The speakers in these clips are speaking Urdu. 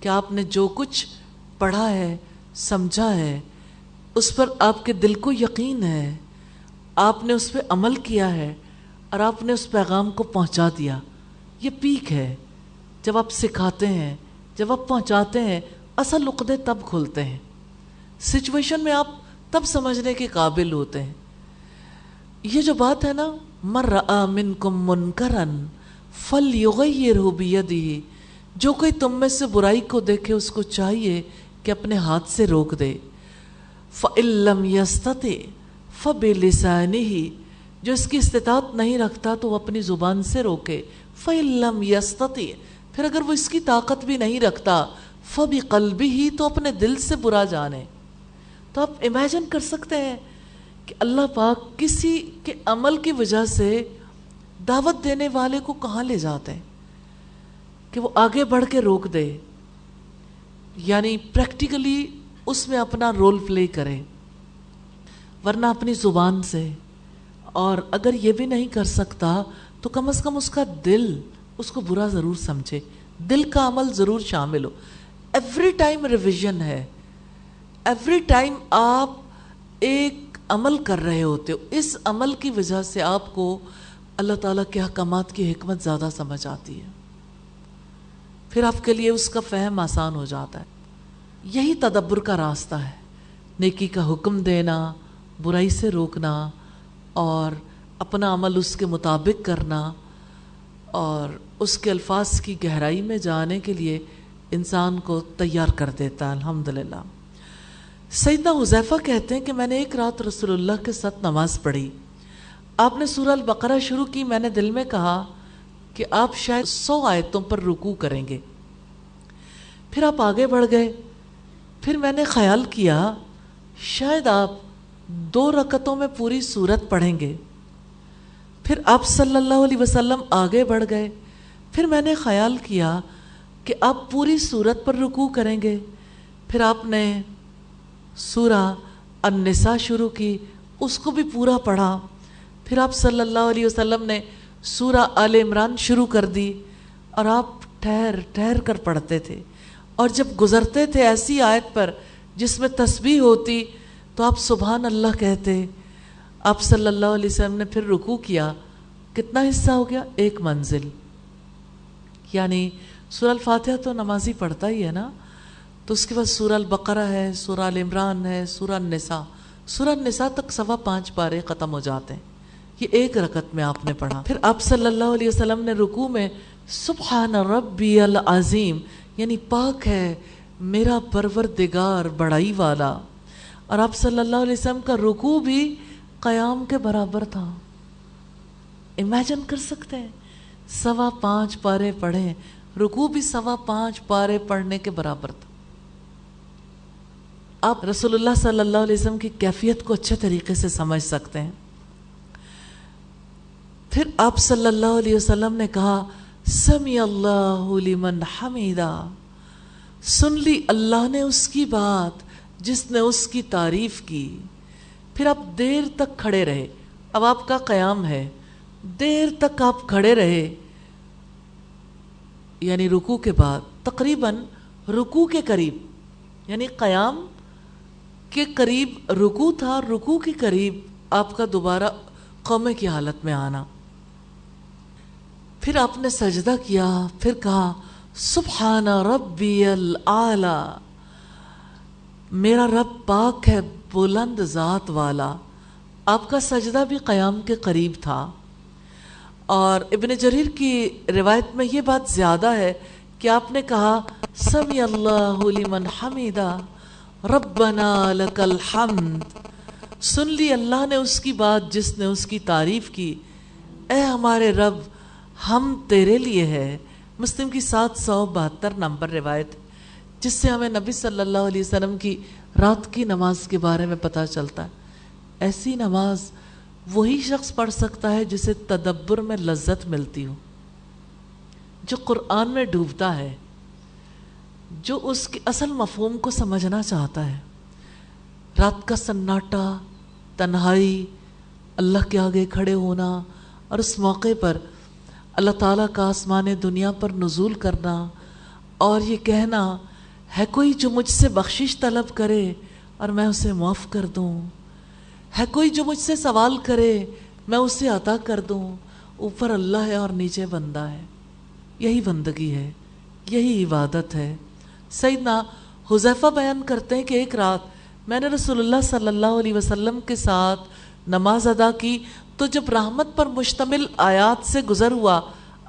کہ آپ نے جو کچھ پڑھا ہے، سمجھا ہے، اس پر آپ کے دل کو یقین ہے، آپ نے اس پہ عمل کیا ہے اور آپ نے اس پیغام کو پہنچا دیا. یہ پیک ہے. جب آپ سکھاتے ہیں، جب آپ پہنچاتے ہیں، اصل عقدے تب کھلتے ہیں. سچویشن میں آپ تب سمجھنے کے قابل ہوتے ہیں. یہ جو بات ہے نا، من رآ منکم منکرن فلیغیرہ بیدہ، جو کوئی تم میں سے برائی کو دیکھے اس کو چاہیے کہ اپنے ہاتھ سے روک دے. فإن لم یستطع فبلسانہ، جو اس کی استطاعت نہیں رکھتا تو وہ اپنی زبان سے روکے. فإن لم یستطع، پھر اگر وہ اس کی طاقت بھی نہیں رکھتا، فبقلبہ، تو اپنے دل سے برا جانے. تو آپ امیجن کر سکتے ہیں کہ اللہ پاک کسی کے عمل کی وجہ سے دعوت دینے والے کو کہاں لے جاتے ہیں کہ وہ آگے بڑھ کے روک دے، یعنی پریکٹیکلی اس میں اپنا رول پلے کرے، ورنہ اپنی زبان سے. اور اگر یہ بھی نہیں کر سکتا تو کم از کم اس کا دل اس کو برا ضرور سمجھے، دل کا عمل ضرور شامل ہو. ایوری ٹائم ریویژن ہے، ایوری ٹائم آپ ایک عمل کر رہے ہوتے ہو، اس عمل کی وجہ سے آپ کو اللہ تعالیٰ کے احکامات کی حکمت زیادہ سمجھ آتی ہے، پھر آپ کے لیے اس کا فہم آسان ہو جاتا ہے. یہی تدبر کا راستہ ہے، نیکی کا حکم دینا، برائی سے روکنا، اور اپنا عمل اس کے مطابق کرنا، اور اس کے الفاظ کی گہرائی میں جانے کے لیے انسان کو تیار کر دیتا ہے. الحمدللہ. سیدنا حذیفہ کہتے ہیں کہ میں نے ایک رات رسول اللہ کے ساتھ نماز پڑھی. آپ نے سورہ البقرہ شروع کی. میں نے دل میں کہا کہ آپ شاید 100 آیتوں پر رکوع کریں گے. پھر آپ آگے بڑھ گئے. پھر میں نے خیال کیا شاید آپ 2 رکعتوں میں پوری سورت پڑھیں گے. پھر آپ صلی اللہ علیہ وسلم آگے بڑھ گئے. پھر میں نے خیال کیا کہ آپ پوری سورت پر رکوع کریں گے. پھر آپ نے سورہ النساء شروع کی، اس کو بھی پورا پڑھا. پھر آپ صلی اللہ علیہ وسلم نے سورہ آل عمران شروع کر دی، اور آپ ٹھہر ٹھہر کر پڑھتے تھے. اور جب گزرتے تھے ایسی آیت پر جس میں تسبیح ہوتی تو آپ سبحان اللہ کہتے. آپ صلی اللہ علیہ وسلم نے پھر رکوع کیا. کتنا حصہ ہو گیا؟ 1 منزل. یعنی سورہ الفاتحہ تو نمازی پڑھتا ہی ہے نا، تو اس کے بعد سورہ البقرہ ہے، سورہ آل عمران ہے، سورہ النساء. سورہ النساء تک 5.25 پارے ختم ہو جاتے ہیں. یہ 1 رکعت میں آپ نے پڑھا. پھر آپ صلی اللہ علیہ وسلم نے رکوع میں سبحان ربی العظیم، یعنی پاک ہے میرا پروردگار بڑائی والا. اور آپ صلی اللہ علیہ وسلم کا رکوع بھی قیام کے برابر تھا. امیجن کر سکتے ہیں 5.25 پارے پڑھیں، رکوع بھی 5.25 پارے پڑھنے کے برابر تھا. آپ رسول اللہ صلی اللہ علیہ وسلم کی کیفیت کو اچھے طریقے سے سمجھ سکتے ہیں. پھر آپ صلی اللہ علیہ وسلم نے کہا سمی اللہ لمن حمیدہ، سن لی اللہ نے اس کی بات جس نے اس کی تعریف کی. پھر آپ دیر تک کھڑے رہے. اب آپ کا قیام ہے، دیر تک آپ کھڑے رہے، یعنی رکوع کے بعد تقریباً رکوع کے قریب، یعنی قیام کے قریب رکوع تھا، رکوع کے قریب آپ کا دوبارہ قومے کی حالت میں آنا. پھر آپ نے سجدہ کیا. پھر کہا سبحان ربی العالی، میرا رب پاک ہے بلند ذات والا. آپ کا سجدہ بھی قیام کے قریب تھا. اور ابن جریر کی روایت میں یہ بات زیادہ ہے کہ آپ نے کہا سمی اللہ لمن حمیدہ ربنا لک الحمد، سن لی اللہ نے اس کی بات جس نے اس کی تعریف کی. اے ہمارے رب ہم تیرے لیے ہے. مسلم کی 772 نمبر روایت، جس سے ہمیں نبی صلی اللہ علیہ وسلم کی رات کی نماز کے بارے میں پتہ چلتا ہے. ایسی نماز وہی شخص پڑھ سکتا ہے جسے تدبر میں لذت ملتی ہو، جو قرآن میں ڈوبتا ہے، جو اس کے اصل مفہوم کو سمجھنا چاہتا ہے. رات کا سناٹا، تنہائی، اللہ کے آگے کھڑے ہونا، اور اس موقع پر اللہ تعالیٰ کا آسمان دنیا پر نزول کرنا، اور یہ کہنا ہے کوئی جو مجھ سے بخشش طلب کرے اور میں اسے معاف کر دوں، ہے کوئی جو مجھ سے سوال کرے میں اسے عطا کر دوں، اوپر اللہ ہے اور نیچے بندہ ہے۔ یہی بندگی ہے، یہی عبادت ہے۔ سیدنا حذیفہ بیان کرتے ہیں کہ ایک رات میں نے رسول اللہ صلی اللہ علیہ وسلم کے ساتھ نماز ادا کی تو جب رحمت پر مشتمل آیات سے گزر ہوا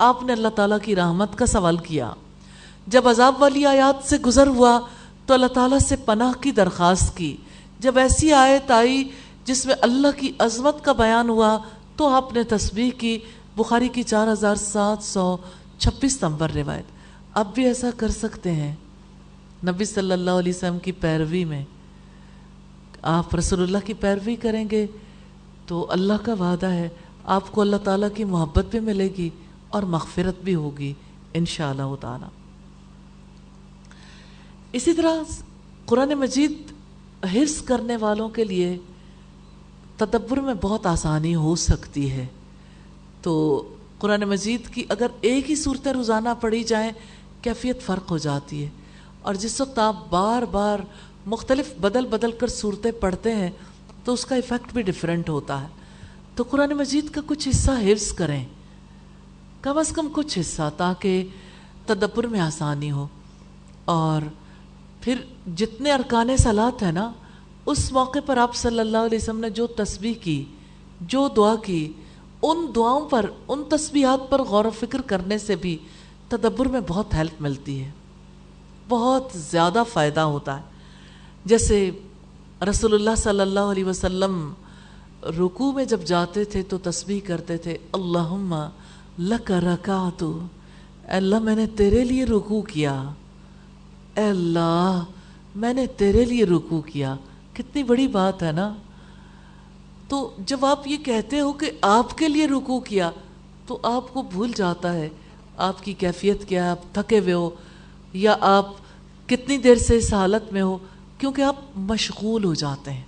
آپ نے اللہ تعالیٰ کی رحمت کا سوال کیا، جب عذاب والی آیات سے گزر ہوا تو اللہ تعالیٰ سے پناہ کی درخواست کی، جب ایسی آیت آئی جس میں اللہ کی عظمت کا بیان ہوا تو آپ نے تسبیح کی۔ بخاری کی 4726 نمبر روایت۔ اب بھی ایسا کر سکتے ہیں نبی صلی اللہ علیہ وسلم کی پیروی میں۔ آپ رسول اللہ کی پیروی کریں گے تو اللہ کا وعدہ ہے آپ کو اللہ تعالیٰ کی محبت بھی ملے گی اور مغفرت بھی ہوگی انشاءاللہ تعالی۔ اسی طرح قرآن مجید حفظ کرنے والوں کے لیے تدبر میں بہت آسانی ہو سکتی ہے۔ تو قرآن مجید کی اگر ایک ہی صورتیں روزانہ پڑھی جائیں کیفیت فرق ہو جاتی ہے، اور جس وقت آپ بار بار مختلف بدل کر صورتیں پڑھتے ہیں تو اس کا ایفیکٹ بھی ڈیفرنٹ ہوتا ہے۔ تو قرآن مجید کا کچھ حصہ حفظ کریں، کم از کم کچھ حصہ، تاکہ تدبر میں آسانی ہو۔ اور پھر جتنے ارکان صلاۃ ہیں نا، اس موقع پر آپ صلی اللہ علیہ وسلم نے جو تسبیح کی، جو دعا کی، ان دعاؤں پر، ان تسبیحات پر غور و فکر کرنے سے بھی تدبر میں بہت ہیلپ ملتی ہے، بہت زیادہ فائدہ ہوتا ہے۔ جیسے رسول اللہ صلی اللہ علیہ وسلم رکوع میں جب جاتے تھے تو تسبیح کرتے تھے، اللہم لک رکعت، اے اللہ میں نے تیرے لیے رکوع کیا، اے اللہ میں نے تیرے لیے رکوع کیا۔ کتنی بڑی بات ہے نا۔ تو جب آپ یہ کہتے ہو کہ آپ کے لیے رکوع کیا تو آپ کو بھول جاتا ہے آپ کی کیفیت کیا ہے، آپ تھکے ہوئے ہو یا آپ کتنی دیر سے اس حالت میں ہو، کیونکہ آپ مشغول ہو جاتے ہیں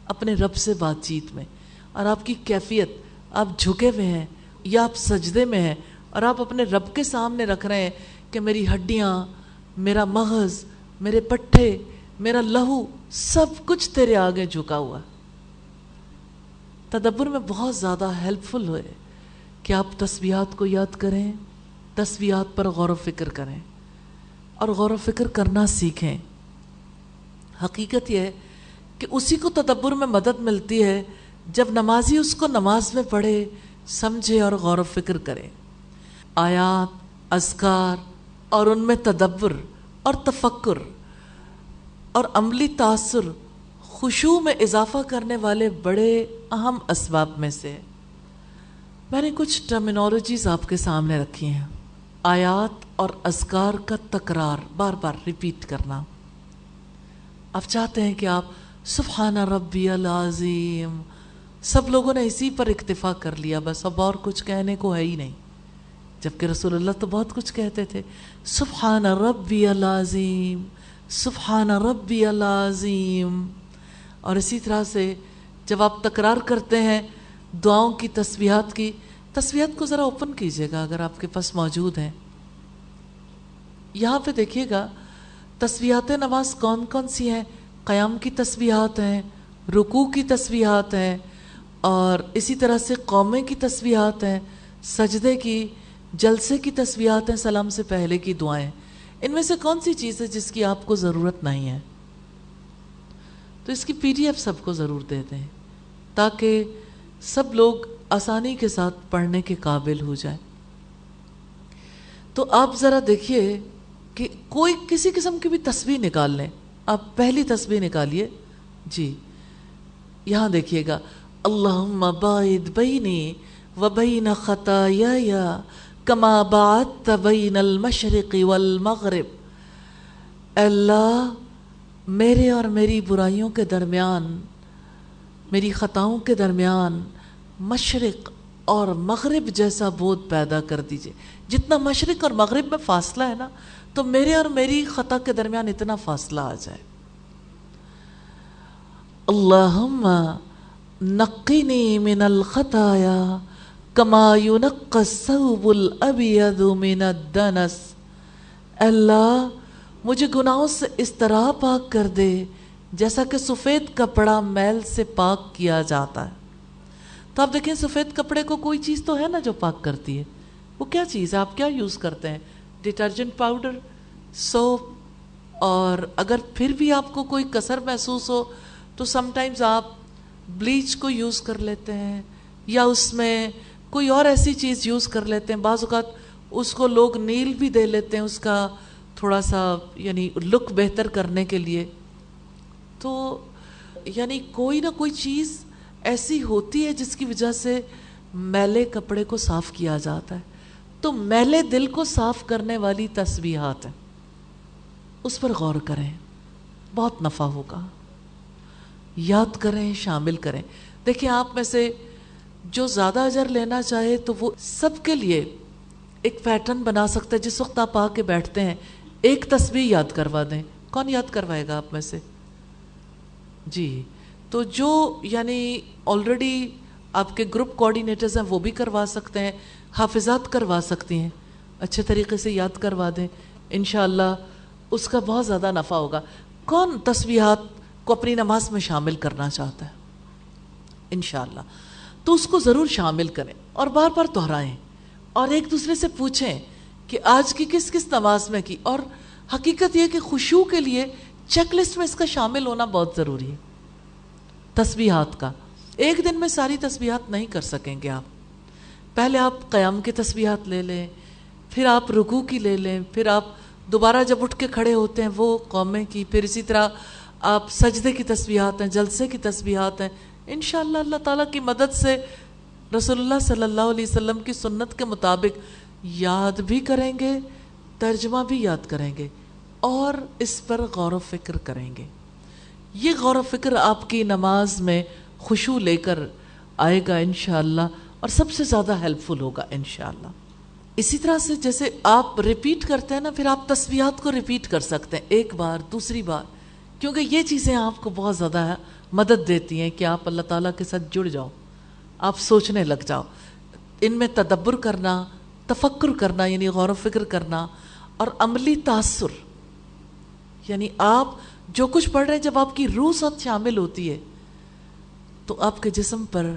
اپنے رب سے بات چیت میں، اور آپ کی کیفیت، آپ جھکے ہوئے ہیں یا آپ سجدے میں ہیں اور آپ اپنے رب کے سامنے رکھ رہے ہیں کہ میری ہڈیاں، میرا مغز، میرے پٹھے، میرا لہو، سب کچھ تیرے آگے جھکا ہوا۔ تدبر میں بہت زیادہ ہیلپ فل ہوئے کہ آپ تسبیحات کو یاد کریں، تسبیحات پر غور و فکر کریں اور غور و فکر کرنا سیکھیں۔ حقیقت یہ ہے کہ اسی کو تدبر میں مدد ملتی ہے جب نمازی اس کو نماز میں پڑھے، سمجھے اور غور و فکر کرے۔ آیات، اذکار اور ان میں تدبر اور تفکر اور عملی تاثر خشوع میں اضافہ کرنے والے بڑے اہم اسباب میں سے۔ میں نے کچھ ٹرمینالوجیز آپ کے سامنے رکھی ہیں۔ آیات اور اذکار کا تکرار، بار بار ریپیٹ کرنا۔ آپ چاہتے ہیں کہ آپ سبحان ربی العظیم، سب لوگوں نے اسی پر اکتفا کر لیا، بس اب اور کچھ کہنے کو ہے ہی نہیں، جبکہ رسول اللہ تو بہت کچھ کہتے تھے، سبحان ربی العظیم، سبحان ربی العظیم۔ اور اسی طرح سے جب آپ تکرار کرتے ہیں دعاؤں کی، تسبیحات کو ذرا اوپن کیجئے گا اگر آپ کے پاس موجود ہیں۔ یہاں پہ دیکھیے گا تسبیحات نماز کون کون سی ہیں۔ قیام کی تسبیحات ہیں، رکوع کی تسبیحات ہیں، اور اسی طرح سے قومے کی تسبیحات ہیں، سجدے کی، جلسے کی تسبیحات ہیں، سلام سے پہلے کی دعائیں۔ ان میں سے کون سی چیز ہے جس کی آپ کو ضرورت نہیں ہے؟ تو اس کی PDF سب کو ضرور دے دیں تاکہ سب لوگ آسانی کے ساتھ پڑھنے کے قابل ہو جائیں۔ تو آپ ذرا دیکھیے کہ کوئی کسی قسم کی بھی تسبیح نکال لیں۔ آپ پہلی تسبیح نکالیے جی، یہاں دیکھیے گا، اللہم باعد بینی و بین خطایای کما باعدت بین المشرق والمغرب۔ اے اللہ میرے اور میری برائیوں کے درمیان، میری خطاؤں کے درمیان مشرق اور مغرب جیسا بود پیدا کر دیجئے۔ جتنا مشرق اور مغرب میں فاصلہ ہے نا، تو میرے اور میری خطا کے درمیان اتنا فاصلہ آ جائے۔ اللہم نقنی من الخطایا کما ینقی الثوب الابیض من الدنس۔ اللہ مجھے گناہوں سے اس طرح پاک کر دے جیسا کہ سفید کپڑا میل سے پاک کیا جاتا ہے. تو آپ دیکھیں سفید کپڑے کو کوئی چیز تو ہے نا جو پاک کرتی ہے. وہ کیا چیز ہے؟ آپ کیا یوز کرتے ہیں؟ ڈٹرجنٹ پاؤڈر, سوپ, اور اگر پھر بھی آپ کو کوئی کسر محسوس ہو تو سم ٹائمز آپ بلیچ کو یوز کر لیتے ہیں یا اس میں کوئی اور ایسی چیز یوز کر لیتے ہیں. بعض اوقات اس کو لوگ نیل بھی دے لیتے ہیں اس کا تھوڑا سا یعنی لک بہتر کرنے کے لیے. تو یعنی کوئی نہ کوئی چیز ایسی ہوتی ہے جس کی وجہ سے میلے کپڑے کو صاف کیا جاتا ہے. تو میلے دل کو صاف کرنے والی تسبیحات ہیں, اس پر غور کریں, بہت نفع ہوگا. یاد کریں, شامل کریں. دیکھیں آپ میں سے جو زیادہ اجر لینا چاہے تو وہ سب کے لیے ایک پیٹرن بنا سکتا ہے. جس وقت آپ آ کے بیٹھتے ہیں ایک تسبیح یاد کروا دیں. کون یاد کروائے گا آپ میں سے؟ جی, تو جو یعنی آلریڈی آپ کے گروپ کوآرڈینیٹرز ہیں وہ بھی کروا سکتے ہیں, حافظات کروا سکتی ہیں, اچھے طریقے سے یاد کروا دیں. انشاءاللہ اس کا بہت زیادہ نفع ہوگا. کون تسبیحات کو اپنی نماز میں شامل کرنا چاہتا ہے؟ انشاءاللہ تو اس کو ضرور شامل کریں اور بار بار دہرائیں اور ایک دوسرے سے پوچھیں کہ آج کی کس کس نماز میں کی. اور حقیقت یہ کہ خشوع کے لیے چیک لسٹ میں اس کا شامل ہونا بہت ضروری ہے. تسبیحات کا ایک دن میں ساری تسبیحات نہیں کر سکیں گے آپ. پہلے آپ قیام کی تسبیحات لے لیں, پھر آپ رکوع کی لے لیں, پھر آپ دوبارہ جب اٹھ کے کھڑے ہوتے ہیں وہ قومیں کی, پھر اسی طرح آپ سجدے کی تسبیحات ہیں, جلسے کی تسبیحات ہیں. انشاءاللہ اللہ تعالیٰ کی مدد سے رسول اللہ صلی اللہ علیہ وسلم کی سنت کے مطابق یاد بھی کریں گے, ترجمہ بھی یاد کریں گے اور اس پر غور و فکر کریں گے. یہ غور و فکر آپ کی نماز میں خشوع لے کر آئے گا انشاءاللہ, اور سب سے زیادہ ہیلپ فل ہوگا انشاءاللہ. اسی طرح سے جیسے آپ ریپیٹ کرتے ہیں نا, پھر آپ تسبیحات کو ریپیٹ کر سکتے ہیں ایک بار, دوسری بار, کیونکہ یہ چیزیں آپ کو بہت زیادہ مدد دیتی ہیں کہ آپ اللہ تعالیٰ کے ساتھ جڑ جاؤ, آپ سوچنے لگ جاؤ. ان میں تدبر کرنا, تفکر کرنا یعنی غور و فکر کرنا, اور عملی تاثر یعنی آپ جو کچھ پڑھ رہے ہیں جب آپ کی روح ساتھ شامل ہوتی ہے تو آپ کے جسم پر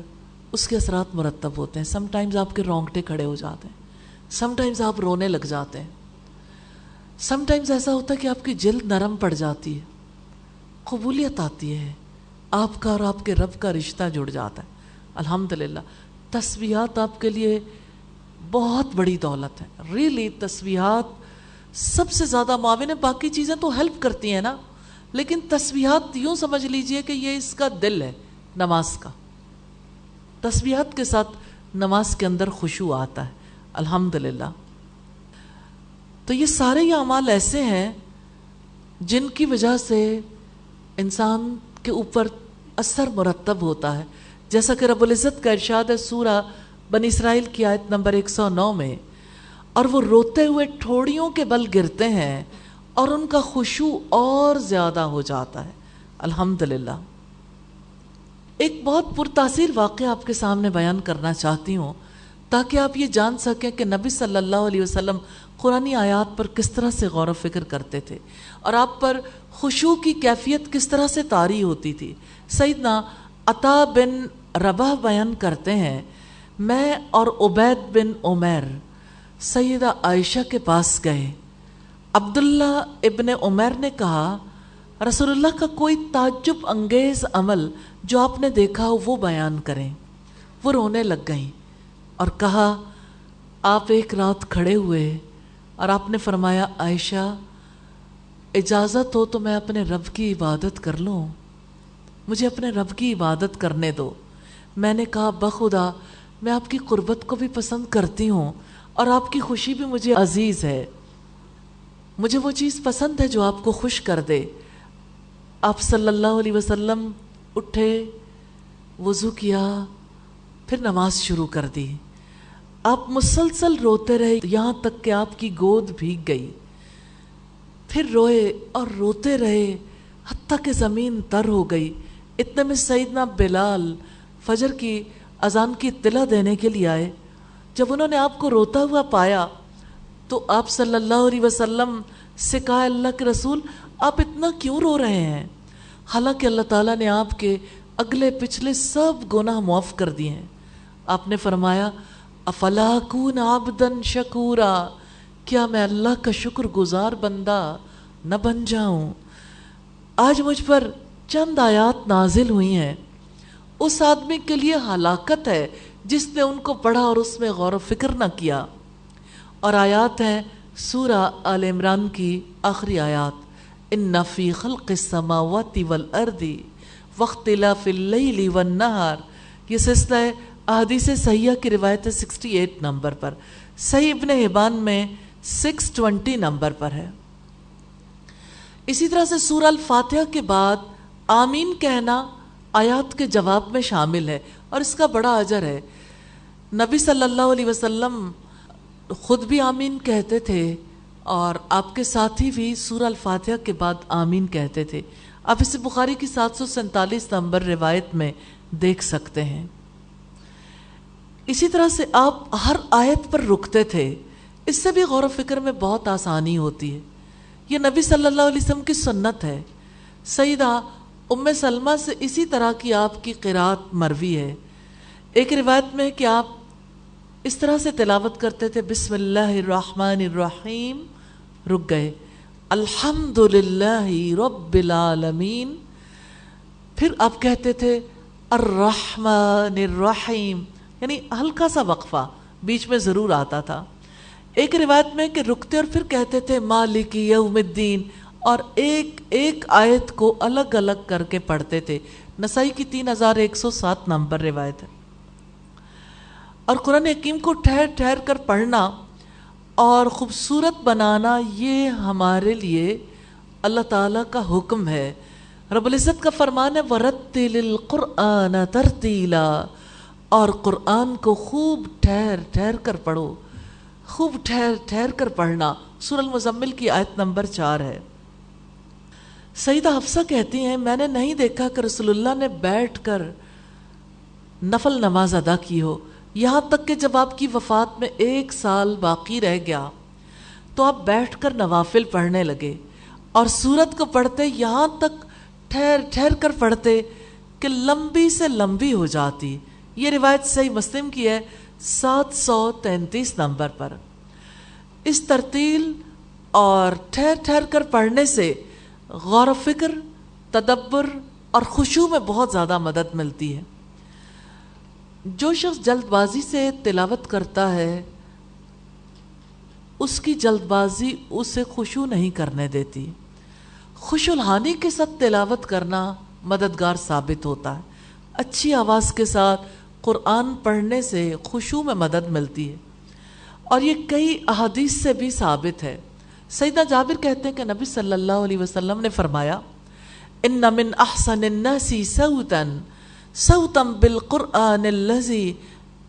اس کے اثرات مرتب ہوتے ہیں. سم ٹائمز آپ کے رونگٹے کھڑے ہو جاتے ہیں, سم ٹائمز آپ رونے لگ جاتے ہیں, سم ٹائمز ایسا ہوتا ہے کہ آپ کی جلد نرم پڑ جاتی ہے, قبولیت آتی ہے, آپ کا اور آپ کے رب کا رشتہ جڑ جاتا ہے. الحمدللہ تسبیحات آپ کے لیے بہت بڑی دولت ہے. ریلی تسبیحات سب سے زیادہ معاون ہے. باقی چیزیں تو ہیلپ کرتی ہیں نا, لیکن تسبیحات یوں سمجھ لیجئے کہ یہ اس کا دل ہے نماز کا. تسبیحات کے ساتھ نماز کے اندر خشوع آتا ہے الحمدللہ. تو یہ سارے اعمال ایسے ہیں جن کی وجہ سے انسان کے اوپر اثر مرتب ہوتا ہے. جیسا کہ رب العزت کا ارشاد ہے سورہ بنی اسرائیل کی آیت نمبر 109 میں, اور وہ روتے ہوئے ٹھوڑیوں کے بل گرتے ہیں اور ان کا خشوع اور زیادہ ہو جاتا ہے. الحمدللہ. ایک بہت پرتاثیر واقعہ آپ کے سامنے بیان کرنا چاہتی ہوں تاکہ آپ یہ جان سکیں کہ نبی صلی اللہ علیہ وسلم قرآنی آیات پر کس طرح سے غور و فکر کرتے تھے اور آپ پر خشوع کی کیفیت کس طرح سے طاری ہوتی تھی. سیدنا عطا بن رباح بیان کرتے ہیں, میں اور عبید بن عمیر سیدہ عائشہ کے پاس گئے. عبداللہ ابن عمیر نے کہا رسول اللہ کا کوئی تعجب انگیز عمل جو آپ نے دیکھا ہو وہ بیان کریں. وہ رونے لگ گئیں اور کہا آپ ایک رات کھڑے ہوئے اور آپ نے فرمایا عائشہ اجازت ہو تو میں اپنے رب کی عبادت کر لوں, مجھے اپنے رب کی عبادت کرنے دو. میں نے کہا بخدا میں آپ کی قربت کو بھی پسند کرتی ہوں اور آپ کی خوشی بھی مجھے عزیز ہے, مجھے وہ چیز پسند ہے جو آپ کو خوش کر دے. آپ صلی اللہ علیہ وسلم اٹھے, وضو کیا, پھر نماز شروع کر دی. آپ مسلسل روتے رہے یہاں تک کہ آپ کی گود بھیگ گئی. پھر روئے اور روتے رہے حتیٰ کہ زمین تر ہو گئی. اتنے میں سیدنا بلال فجر کی اذان کی اطلاع دینے کے لیے آئے. جب انہوں نے آپ کو روتا ہوا پایا تو آپ صلی اللہ علیہ وسلم سے کہا اللہ کے رسول آپ اتنا کیوں رو رہے ہیں؟ حالانکہ اللہ تعالیٰ نے آپ کے اگلے پچھلے سب گناہ معاف کر دیے ہیں۔ آپ نے فرمایا افلا اکون عبدا شکورا، کیا میں اللہ کا شکر گزار بندہ نہ بن جاؤں؟ آج مجھ پر چند آیات نازل ہوئی ہیں، اس آدمی کے لیے ہلاکت ہے جس نے ان کو پڑھا اور اس میں غور و فکر نہ کیا۔ اور آیات ہیں سورہ آل عمران کی آخری آیات، ان فی خلق السماوات والارض واختلاف اللیل والنہار، یہ سلسلہ احادیث صحیحہ کی روایت ہے 68 نمبر پر، صحیح ابن حبان میں 620 نمبر پر ہے۔ اسی طرح سے سورہ الفاتحہ کے بعد آمین کہنا آیات کے جواب میں شامل ہے اور اس کا بڑا اجر ہے۔ نبی صلی اللہ علیہ وسلم خود بھی آمین کہتے تھے اور آپ کے ساتھی بھی سورہ الفاتحہ کے بعد آمین کہتے تھے۔ آپ اسے بخاری کی 747 نمبر روایت میں دیکھ سکتے ہیں۔ اسی طرح سے آپ ہر آیت پر رکتے تھے، اس سے بھی غور و فکر میں بہت آسانی ہوتی ہے۔ یہ نبی صلی اللہ علیہ وسلم کی سنت ہے۔ سیدہ ام سلمہ سے اسی طرح کی آپ کی قرات مروی ہے۔ ایک روایت میں کہ آپ اس طرح سے تلاوت کرتے تھے بسم اللہ الرحمن الرحیم، رک گئے، الحمدللہ رب العالمین، پھر آپ کہتے تھے الرحمن الرحیم، یعنی ہلکا سا وقفہ بیچ میں ضرور آتا تھا۔ ایک روایت میں کہ رکتے اور پھر کہتے تھے مالک یوم الدین، اور ایک ایک آیت کو الگ الگ کر کے پڑھتے تھے۔ نسائی کی 3107 نمبر روایت ہے۔ اور قرآن حکیم کو ٹھہر ٹھہر کر پڑھنا اور خوبصورت بنانا یہ ہمارے لیے اللہ تعالیٰ کا حکم ہے۔ رب العزت کا فرمان ہے وَرَتِّلِ الْقُرْآنَ تَرْتِيلًا، اور قرآن کو خوب ٹھہر ٹھہر کر پڑھو، خوب ٹھہر ٹھہر کر پڑھنا۔ سورہ المزمل کی آیت نمبر 4 ہے۔ سیدہ حفصہ کہتی ہیں میں نے نہیں دیکھا کہ رسول اللہ نے بیٹھ کر نفل نماز ادا کی ہو، یہاں تک کہ جب آپ کی وفات میں 1 سال باقی رہ گیا تو آپ بیٹھ کر نوافل پڑھنے لگے اور سورت کو پڑھتے یہاں تک ٹھہر ٹھہر کر پڑھتے کہ لمبی سے لمبی ہو جاتی۔ یہ روایت صحیح مسلم کی ہے 733 نمبر پر۔ اس ترتیل اور ٹھہر ٹھہر کر پڑھنے سے غور و فکر، تدبر اور خشوع میں بہت زیادہ مدد ملتی ہے۔ جو شخص جلد بازی سے تلاوت کرتا ہے اس کی جلد بازی اسے خشوع نہیں کرنے دیتی۔ خوش الحانی کے ساتھ تلاوت کرنا مددگار ثابت ہوتا ہے۔ اچھی آواز کے ساتھ قرآن پڑھنے سے خشوع میں مدد ملتی ہے، اور یہ کئی احادیث سے بھی ثابت ہے۔ سیدنا جابر کہتے ہیں کہ نبی صلی اللہ علیہ وسلم نے فرمایا ان من احسن الناس صوتا صوتا بالقرآن الذي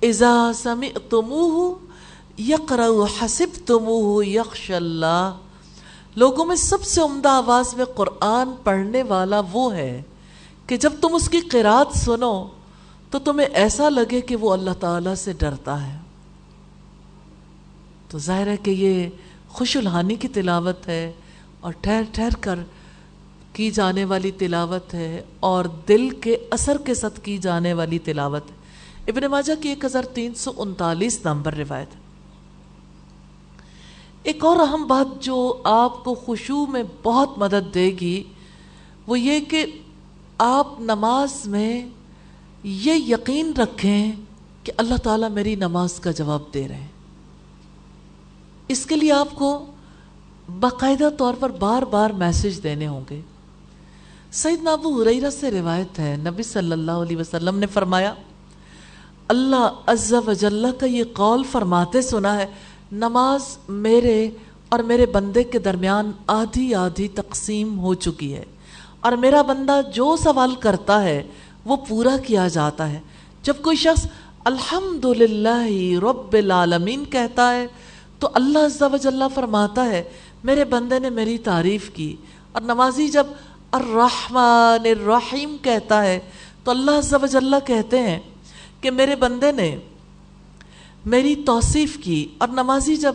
اذا سمعتموه يقرأ حسبتموه يخشى اللہ، لوگوں میں سب سے عمدہ آواز میں قرآن پڑھنے والا وہ ہے کہ جب تم اس کی قرات سنو تو تمہیں ایسا لگے کہ وہ اللہ تعالیٰ سے ڈرتا ہے۔ تو ظاہر ہے کہ یہ خوش الحانی کی تلاوت ہے اور ٹھہر ٹھہر کر کی جانے والی تلاوت ہے اور دل کے اثر کے ساتھ کی جانے والی تلاوت ہے۔ ابن ماجہ کی 1339 نمبر روایت ہے۔ ایک اور اہم بات جو آپ کو خشوع میں بہت مدد دے گی وہ یہ کہ آپ نماز میں یہ یقین رکھیں کہ اللہ تعالیٰ میری نماز کا جواب دے رہے ہیں۔ اس کے لیے آپ کو باقاعدہ طور پر بار بار میسج دینے ہوں گے۔ سیدنا ابو ہریرہ سے روایت ہے نبی صلی اللہ علیہ وسلم نے فرمایا اللہ عز و جل کا یہ قول فرماتے سنا ہے نماز میرے اور میرے بندے کے درمیان آدھی آدھی تقسیم ہو چکی ہے، اور میرا بندہ جو سوال کرتا ہے وہ پورا کیا جاتا ہے۔ جب کوئی شخص الحمدللہ رب العالمین کہتا ہے تو اللہ عز و جل فرماتا ہے میرے بندے نے میری تعریف کی، اور نمازی جب الرحمن الرحیم کہتا ہے تو اللہ عز و جل کہتے ہیں کہ میرے بندے نے میری توصیف کی، اور نمازی جب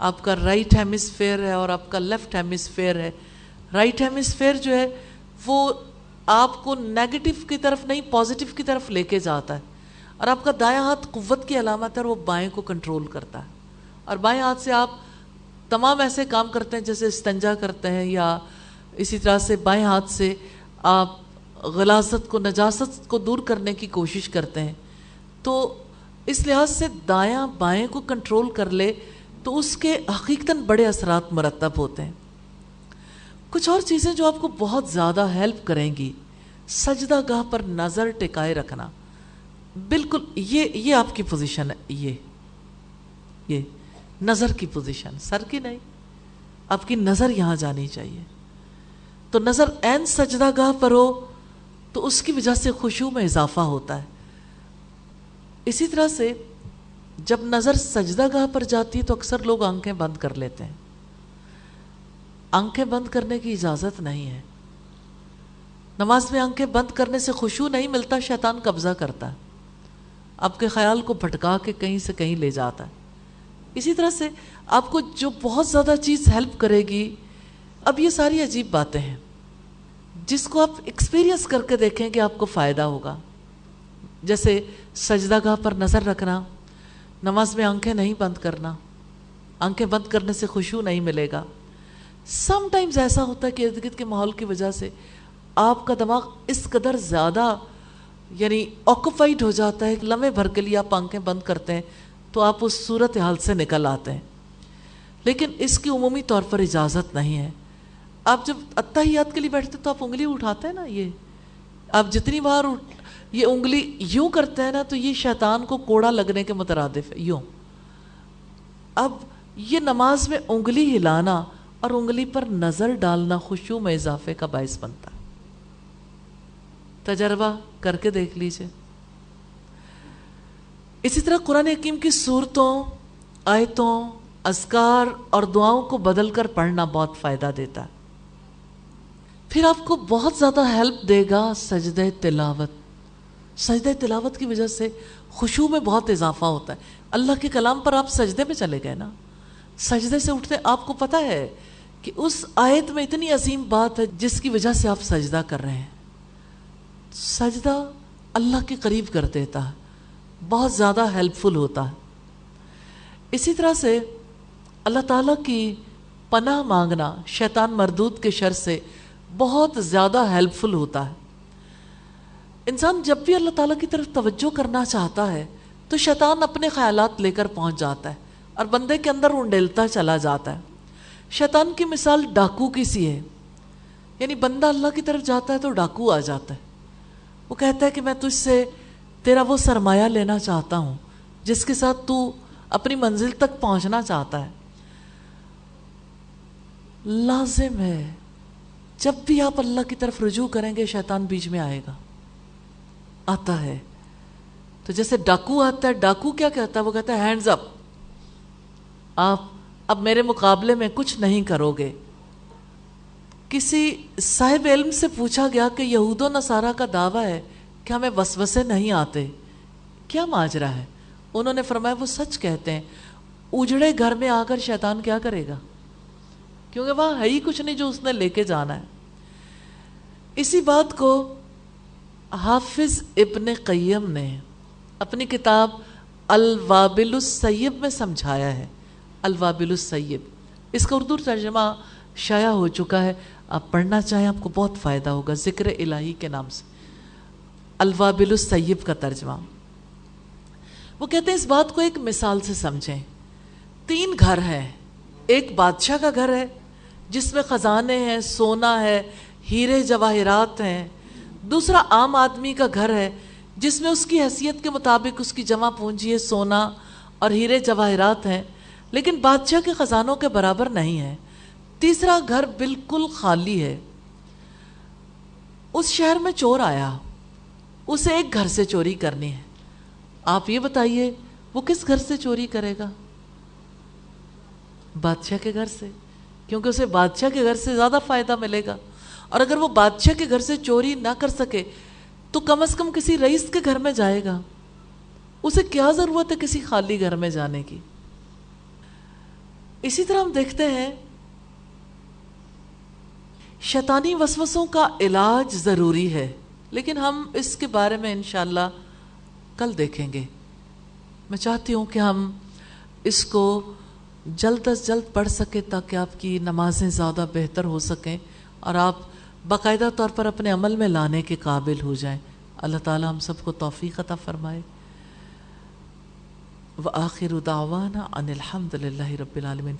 آپ کا رائٹ ہیمسفیئر ہے اور آپ کا لیفٹ ہیمسفیئر ہے. رائٹ ہیمسفیئر جو ہے وہ آپ کو نیگیٹو کی طرف نہیں پازیٹیو کی طرف لے کے جاتا ہے, اور آپ کا دایاں ہاتھ قوت کی علامت ہے اور وہ بائیں کو کنٹرول کرتا ہے. اور بائیں ہاتھ سے آپ تمام ایسے کام کرتے ہیں جیسے استنجا کرتے ہیں, یا اسی طرح سے بائیں ہاتھ سے آپ غلاظت کو نجاست کو دور کرنے کی کوشش کرتے ہیں. تو اس لحاظ سے دایاں بائیں کو کنٹرول کر لے تو اس کے حقیقتاً بڑے اثرات مرتب ہوتے ہیں. کچھ اور چیزیں جو آپ کو بہت زیادہ ہیلپ کریں گی, سجدہ گاہ پر نظر ٹکائے رکھنا. بالکل یہ آپ کی پوزیشن ہے, یہ نظر کی پوزیشن, سر کی نہیں, آپ کی نظر یہاں جانی چاہیے. تو نظر عین سجدہ گاہ پر ہو تو اس کی وجہ سے خشوع میں اضافہ ہوتا ہے. اسی طرح سے جب نظر سجدہ گاہ پر جاتی ہے تو اکثر لوگ آنکھیں بند کر لیتے ہیں. آنکھیں بند کرنے کی اجازت نہیں ہے. نماز میں آنکھیں بند کرنے سے خشوع نہیں ملتا, شیطان قبضہ کرتا ہے, آپ کے خیال کو بھٹکا کے کہیں سے کہیں لے جاتا ہے. اسی طرح سے آپ کو جو بہت زیادہ چیز ہیلپ کرے گی, اب یہ ساری عجیب باتیں ہیں جس کو آپ ایکسپیرینس کر کے دیکھیں کہ آپ کو فائدہ ہوگا. جیسے سجدہ گاہ پر نظر رکھنا, نماز میں آنکھیں نہیں بند کرنا. آنکھیں بند کرنے سے خشوع نہیں ملے گا. سم ٹائمز ایسا ہوتا ہے کہ ارد گرد کے ماحول کی وجہ سے آپ کا دماغ اس قدر زیادہ یعنی آکوپائڈ ہو جاتا ہے کہ لمحے بھر کے لیے آپ آنکھیں بند کرتے ہیں تو آپ اس صورتحال سے نکل آتے ہیں. لیکن اس کی عمومی طور پر اجازت نہیں ہے. آپ جب اتحیات کے لیے بیٹھتے تو آپ انگلی اٹھاتے ہیں نا, یہ آپ جتنی بار یہ انگلی یوں کرتے ہیں نا تو یہ شیطان کو کوڑا لگنے کے مترادف ہے, یوں. اب یہ نماز میں انگلی ہلانا اور انگلی پر نظر ڈالنا خشوع میں اضافے کا باعث بنتا ہے. تجربہ کر کے دیکھ لیجئے. اسی طرح قرآن حکیم کی سورتوں, آیتوں, اذکار اور دعاؤں کو بدل کر پڑھنا بہت فائدہ دیتا ہے. پھر آپ کو بہت زیادہ ہیلپ دے گا سجدہ تلاوت. سجدہ تلاوت کی وجہ سے خشوع میں بہت اضافہ ہوتا ہے. اللہ کے کلام پر آپ سجدے میں چلے گئے نا, سجدے سے اٹھتے آپ کو پتہ ہے کہ اس آیت میں اتنی عظیم بات ہے جس کی وجہ سے آپ سجدہ کر رہے ہیں. سجدہ اللہ کے قریب کر دیتا ہے, بہت زیادہ ہیلپ فل ہوتا ہے. اسی طرح سے اللہ تعالیٰ کی پناہ مانگنا شیطان مردود کے شر سے بہت زیادہ ہیلپ فل ہوتا ہے. انسان جب بھی اللہ تعالیٰ کی طرف توجہ کرنا چاہتا ہے تو شیطان اپنے خیالات لے کر پہنچ جاتا ہے اور بندے کے اندر انڈیلتا چلا جاتا ہے. شیطان کی مثال ڈاکو کی سی ہے, یعنی بندہ اللہ کی طرف جاتا ہے تو ڈاکو آ جاتا ہے. وہ کہتا ہے کہ میں تجھ سے تیرا وہ سرمایہ لینا چاہتا ہوں جس کے ساتھ تو اپنی منزل تک پہنچنا چاہتا ہے. لازم ہے جب بھی آپ اللہ کی طرف رجوع کریں گے شیطان بیچ میں آئے گا, آتا ہے. تو جیسے ڈاکو آتا ہے, ڈاکو کیا کہتا ہے, وہ کہتا ہے ہینڈز اپ, آپ اب میرے مقابلے میں کچھ نہیں کرو گے. کسی صاحب علم سے پوچھا گیا کہ یہود و نصارہ کا دعویٰ ہے کہ ہمیں وسوسے نہیں آتے, کیا ماجرا ہے؟ انہوں نے فرمایا وہ سچ کہتے ہیں. اجڑے گھر میں آ کر شیطان کیا کرے گا, کیونکہ وہاں ہے ہی کچھ نہیں جو اس نے لے کے جانا ہے. اسی بات کو حافظ ابن قیم نے اپنی کتاب الوابل السیب میں سمجھایا ہے. الوابل السیب, اس کا اردو ترجمہ شائع ہو چکا ہے, آپ پڑھنا چاہیں آپ کو بہت فائدہ ہوگا, ذکر الہی کے نام سے. الوابل السیب کا ترجمہ. وہ کہتے ہیں اس بات کو ایک مثال سے سمجھیں. 3 گھر ہیں. ایک بادشاہ کا گھر ہے جس میں خزانے ہیں, سونا ہے, ہیرے جواہرات ہیں. دوسرا عام آدمی کا گھر ہے جس میں اس کی حیثیت کے مطابق اس کی جمع پونجی ہے, سونا اور ہیرے جواہرات ہیں, لیکن بادشاہ کے خزانوں کے برابر نہیں ہے. تیسرا گھر بالکل خالی ہے. اس شہر میں چور آیا, اسے ایک گھر سے چوری کرنی ہے. آپ یہ بتائیے وہ کس گھر سے چوری کرے گا؟ بادشاہ کے گھر سے, کیونکہ اسے بادشاہ کے گھر سے زیادہ فائدہ ملے گا. اور اگر وہ بادشاہ کے گھر سے چوری نہ کر سکے تو کم از کم کسی رئیس کے گھر میں جائے گا. اسے کیا ضرورت ہے کسی خالی گھر میں جانے کی؟ اسی طرح ہم دیکھتے ہیں شیطانی وسوسوں کا علاج ضروری ہے، لیکن ہم اس کے بارے میں انشاءاللہ کل دیکھیں گے۔ میں چاہتی ہوں کہ ہم اس کو جلد از جلد پڑھ سکیں تاکہ آپ کی نمازیں زیادہ بہتر ہو سکیں اور آپ باقاعدہ طور پر اپنے عمل میں لانے کے قابل ہو جائیں۔ اللہ تعالی ہم سب کو توفیق عطا فرمائے۔ وآخر دعوانا ان الحمد للہ رب العالمین۔